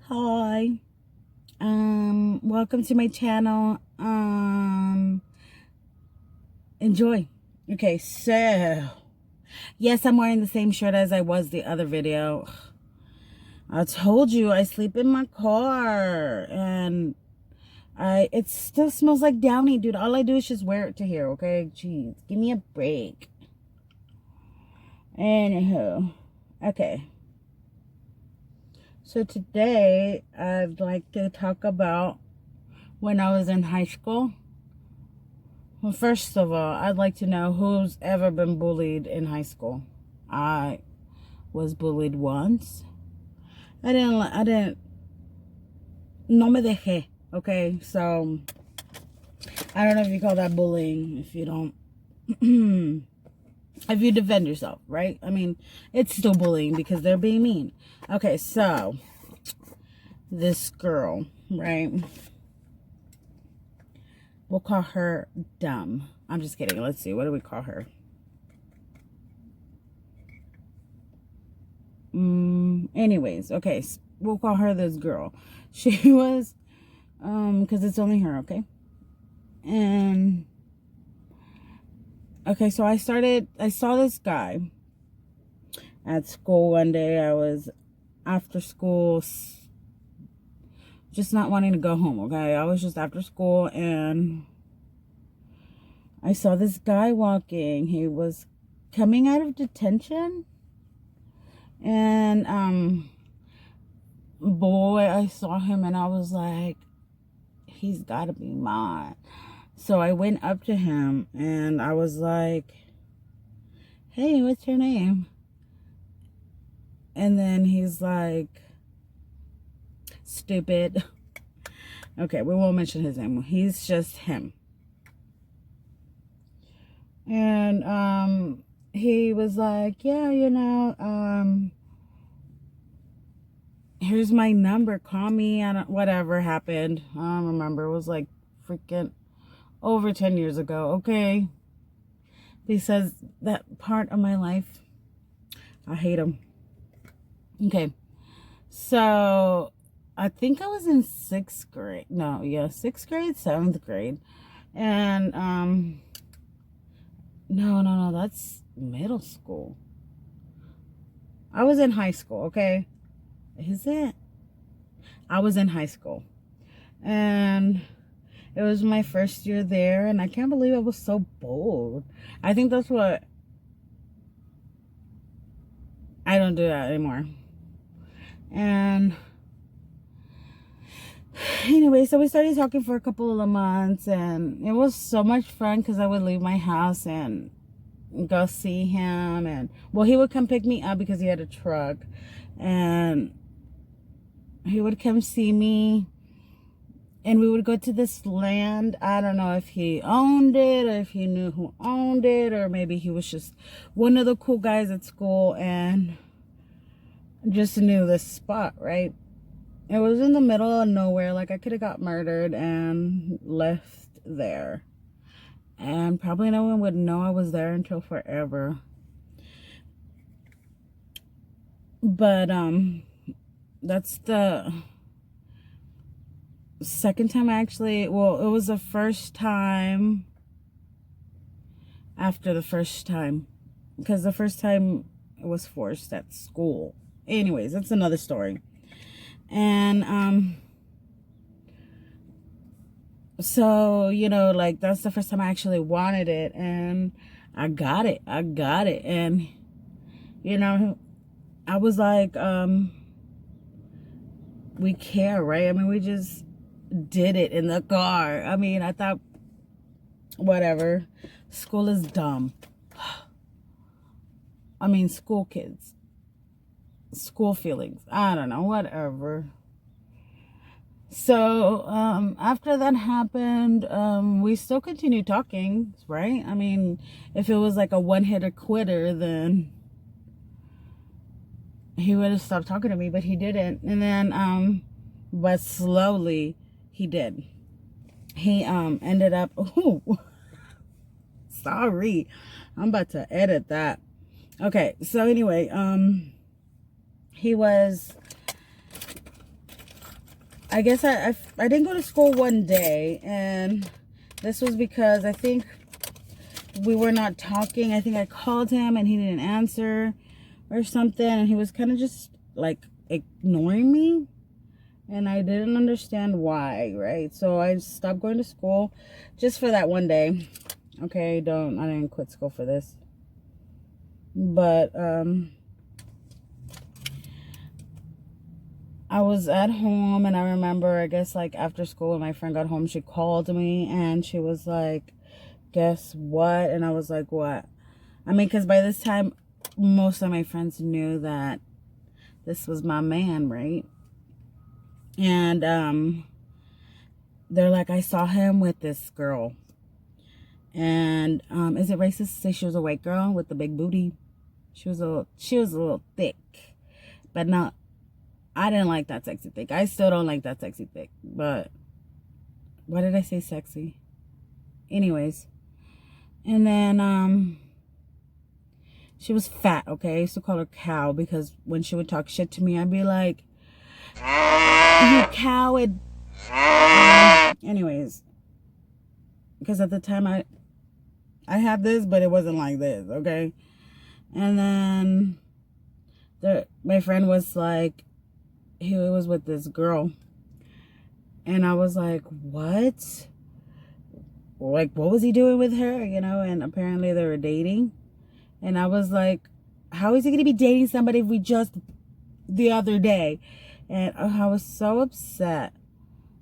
Hi. Welcome to my channel. Enjoy. Okay, so yes, I'm wearing the same shirt as I was the other video. I told you I sleep in my car and it still smells like Downy, dude. All I do is just wear it to here, okay? Jeez, give me a break. Anywho, okay. So today I'd like to talk about when I was in high school. Well, first of all, I'd like to know who's ever been bullied in high school. I was bullied once. No me dejé, okay? So, I don't know if you call that bullying, if you don't, if you defend yourself, right? I mean, it's still bullying because they're being mean. Okay, so, this girl, right? We'll call her dumb. I'm just kidding. Let's see. What do we call her? Anyways, okay. We'll call her this girl. She was, because it's only her, okay? And, okay, so I saw this guy at school one day. I was after school, just not wanting to go home, okay? I was just after school, and I saw this guy walking. He was coming out of detention. And, boy, I saw him and I was like, he's got to be mine. So I went up to him and I was like, hey, what's your name? And then he's like, stupid. Okay, we won't mention his name. He's just him. And, he was like, yeah, here's my number. Call me. Whatever happened. I don't remember. It was like freaking over 10 years ago. Okay. Because that part of my life, I hate him. Okay. So, I think I was in 6th grade. No, yeah, 6th grade, 7th grade. And, no, that's middle school. I was in high school, okay? Is it? I was in high school. And it was my first year there, and I can't believe I was so bold. I think that's what... I don't do that anymore. And anyway, so we started talking for a couple of months, and it was so much fun because I would leave my house and go see him. And, well, he would come pick me up because he had a truck. And he would come see me. And we would go to this land. I don't know if he owned it or if he knew who owned it, or maybe he was just one of the cool guys at school and just knew this spot, right? It was in the middle of nowhere. Like, I could have got murdered and left there. And probably no one would know I was there until forever. But, that's the second time it was the first time after the first time. Because the first time it was forced at school. Anyways, that's another story. And, so, like, that's the first time I actually wanted it, and I got it. And, I was like, we care, right? I mean, we just did it in the car. I mean, I thought, whatever. School is dumb. I mean, school kids. School feelings. I don't know, whatever. So, after that happened, we still continued talking, right? I mean, if it was like a one-hitter quitter, then he would have stopped talking to me, but he didn't. And then, but slowly, he did. He, ended up, oh, sorry. I'm about to edit that. Okay, so anyway, he was I guess I didn't go to school one day, and this was because I think we were not talking. I think I called him and he didn't answer or something, and he was kind of just like ignoring me, and I didn't understand why, right? So I stopped going to school just for that one day. Okay, I didn't quit school for this. But I was at home, and I remember, I guess, like, after school when my friend got home, she called me and she was like, guess what? And I was like, what? I mean, because by this time most of my friends knew that this was my man, right? And they're like, I saw him with this girl. And is it racist to say she was a white girl with the big booty? She was a little thick, but not. I didn't like that sexy thick. I still don't like that sexy thick. But why did I say sexy? Anyways, and then she was fat. Okay, I used to call her cow because when she would talk shit to me, I'd be like, "You coward." Anyways, because at the time I had this, but it wasn't like this. Okay, and then my friend was like, he was with this girl, and I was like, what? Like, what was he doing with her? You know, and apparently they were dating. And I was like, how is he going to be dating somebody we just the other day? And I was so upset.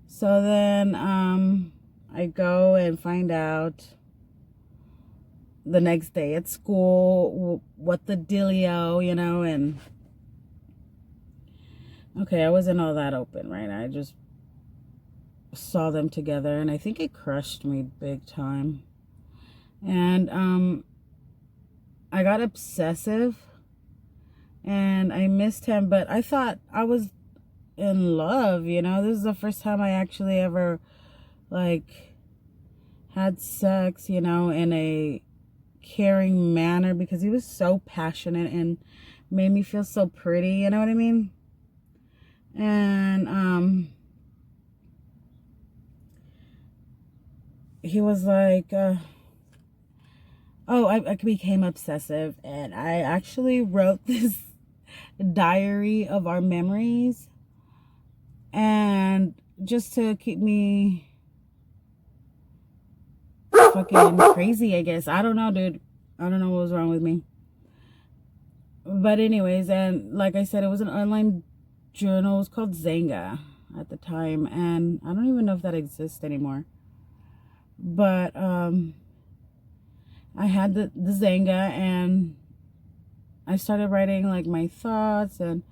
So then I go and find out the next day at school what the dealio, you know, and okay, I wasn't all that open, right? I just saw them together, and I think it crushed me big time. And I got obsessive, and I missed him, but I thought I was in love, you know? This is the first time I actually ever, like, had sex, you know, in a caring manner, because he was so passionate and made me feel so pretty, you know what I mean? And he was like, I became obsessive, and I actually wrote this diary of our memories, and just to keep me fucking crazy, I guess. I don't know, dude. I don't know what was wrong with me. But anyways, and like I said, it was an online journal. It was called Zanga at the time, and I don't even know if that exists anymore. But I had the Zanga, and I started writing like my thoughts and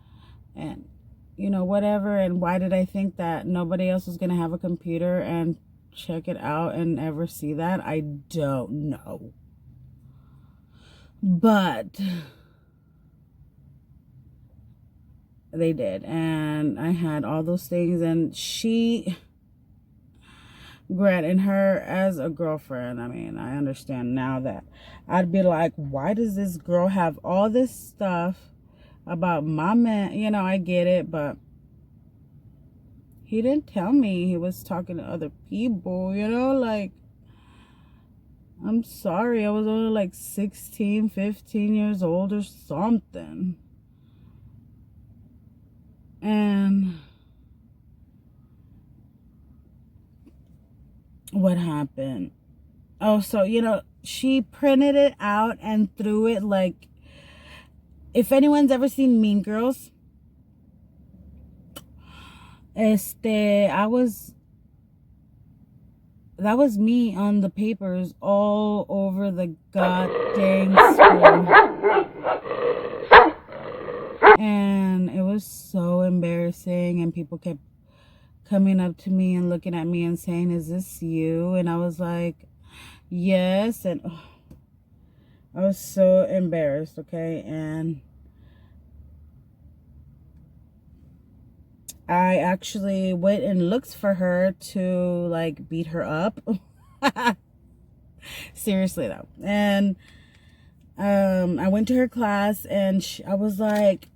you know, whatever. And why did I think that nobody else was gonna have a computer and check it out and ever see that? I don't know. But they did, and I had all those things, and granted, her as a girlfriend, I mean, I understand now that I'd be like, why does this girl have all this stuff about my man? You know, I get it, but he didn't tell me he was talking to other people, you know? Like, I'm sorry, I was only like 16, 15 years old or something. And what happened? Oh, so, you know, she printed it out and threw it, like, if anyone's ever seen Mean Girls, that was me on the papers all over the goddamn school. And it was so embarrassing, and people kept coming up to me and looking at me and saying, is this you? And I was like, yes. And I was so embarrassed, okay? And I actually went and looked for her to, like, beat her up. Seriously, though. And I went to her class, and I was like,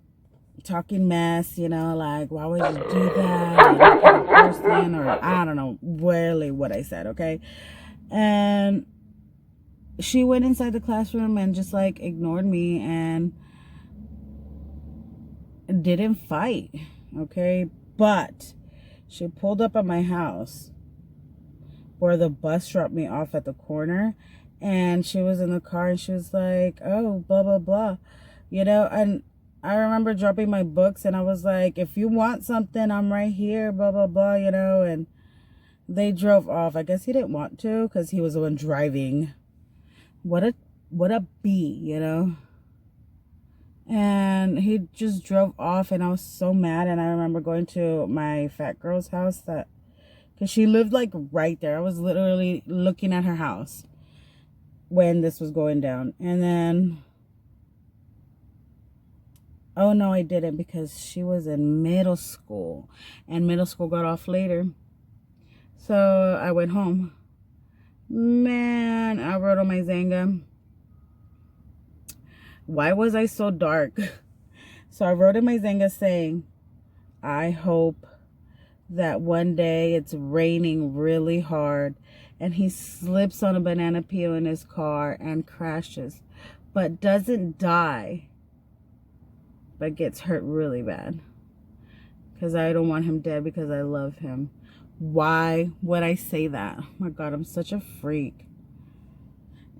talking mess, you know, like, why would you do that? Are you a good person? Or I don't know really what I said, okay? And she went inside the classroom and just like ignored me and didn't fight, okay? But she pulled up at my house where the bus dropped me off at the corner, and she was in the car and she was like, oh, blah, blah, blah, you know? And I remember dropping my books and I was like, if you want something, I'm right here, blah, blah, blah, you know? And they drove off. I guess he didn't want to because he was the one driving. What a B, you know? And he just drove off and I was so mad. And I remember going to my fat girl's house, that because she lived like right there. I was literally looking at her house when this was going down. And then, oh no, I didn't, because she was in middle school and middle school got off later. So I went home. Man, I wrote on my Zanga, why was I so dark? So I wrote in my Zanga saying, I hope that one day it's raining really hard and he slips on a banana peel in his car and crashes, but doesn't die, but gets hurt really bad. Because I don't want him dead, because I love him. Why would I say that? Oh my God, I'm such a freak.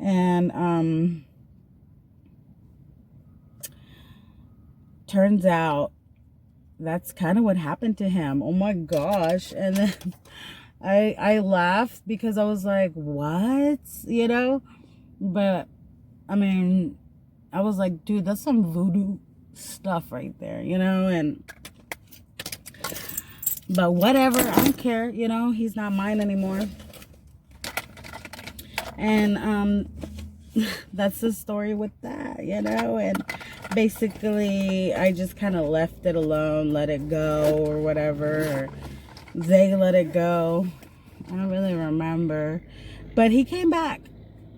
And turns out that's kind of what happened to him. Oh my gosh. And then I laughed because I was like, what? You know? But I mean, I was like, dude, that's some voodoo stuff right there, you know? And but whatever, I don't care, you know, he's not mine anymore. And that's the story with that, you know. And basically I just kind of left it alone, let it go, or whatever, or they let it go. I don't really remember. But he came back.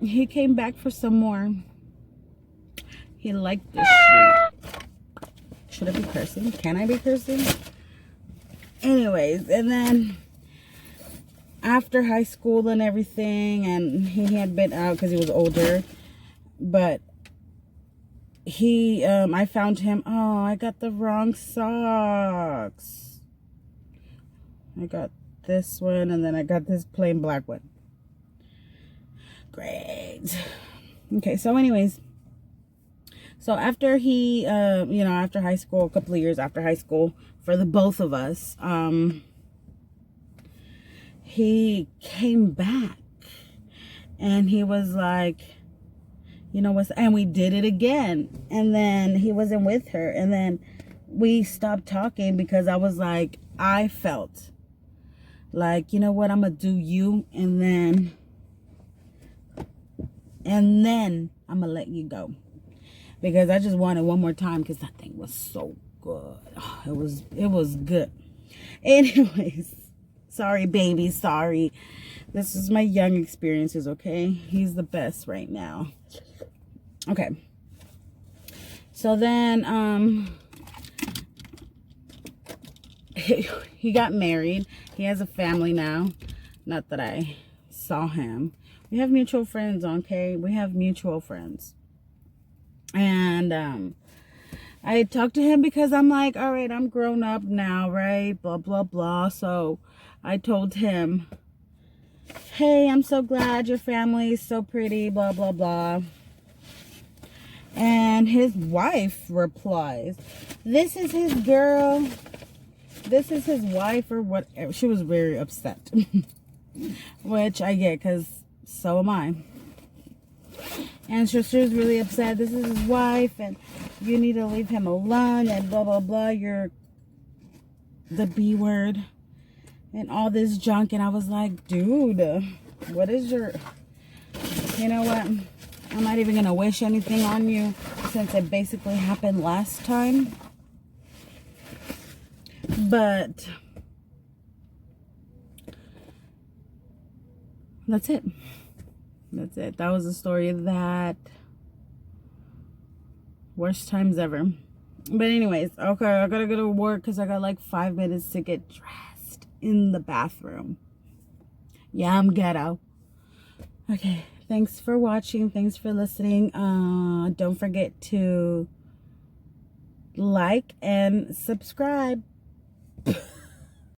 He came back for some more. He liked this shit. Should I be cursing? Can I be cursing? Anyways, and then after high school and everything, and he had been out because he was older, but he, I found him, oh, I got the wrong socks. I got this one, and then I got this plain black one. Great. Okay, so anyways, so after he, you know, after high school, a couple of years after high school, for the both of us, he came back and he was like, you know what, and we did it again. And then he wasn't with her, and then we stopped talking because I was like, I felt like, you know what, I'm gonna do you, and then I'm gonna let you go, because I just wanted one more time, because that thing was so good. Oh, it was good. Anyways, sorry baby, sorry. This is my young experiences, okay? He's the best right now. Okay. So then he got married. He has a family now. Not that I saw him. We have mutual friends, okay? We have mutual friends. And I talked to him because I'm like, all right, I'm grown up now, right? Blah, blah, blah. So I told him, hey, I'm so glad your family is so pretty, blah, blah, blah. And his wife replies, this is his girl. This is his wife, or whatever. She was very upset. Which I get, because so am I. And she was really upset. This is his wife, and you need to leave him alone, and blah, blah, blah. You're the B word, and all this junk. And I was like, dude, what is your... You know what? I'm not even going to wish anything on you, since it basically happened last time. But that's it. That's it. That was the story of that. Worst times ever. But anyways, okay, I gotta go to work because I got like 5 minutes to get dressed in the bathroom. Yeah, I'm ghetto. Okay, thanks for watching. Thanks for listening. Don't forget to like and subscribe.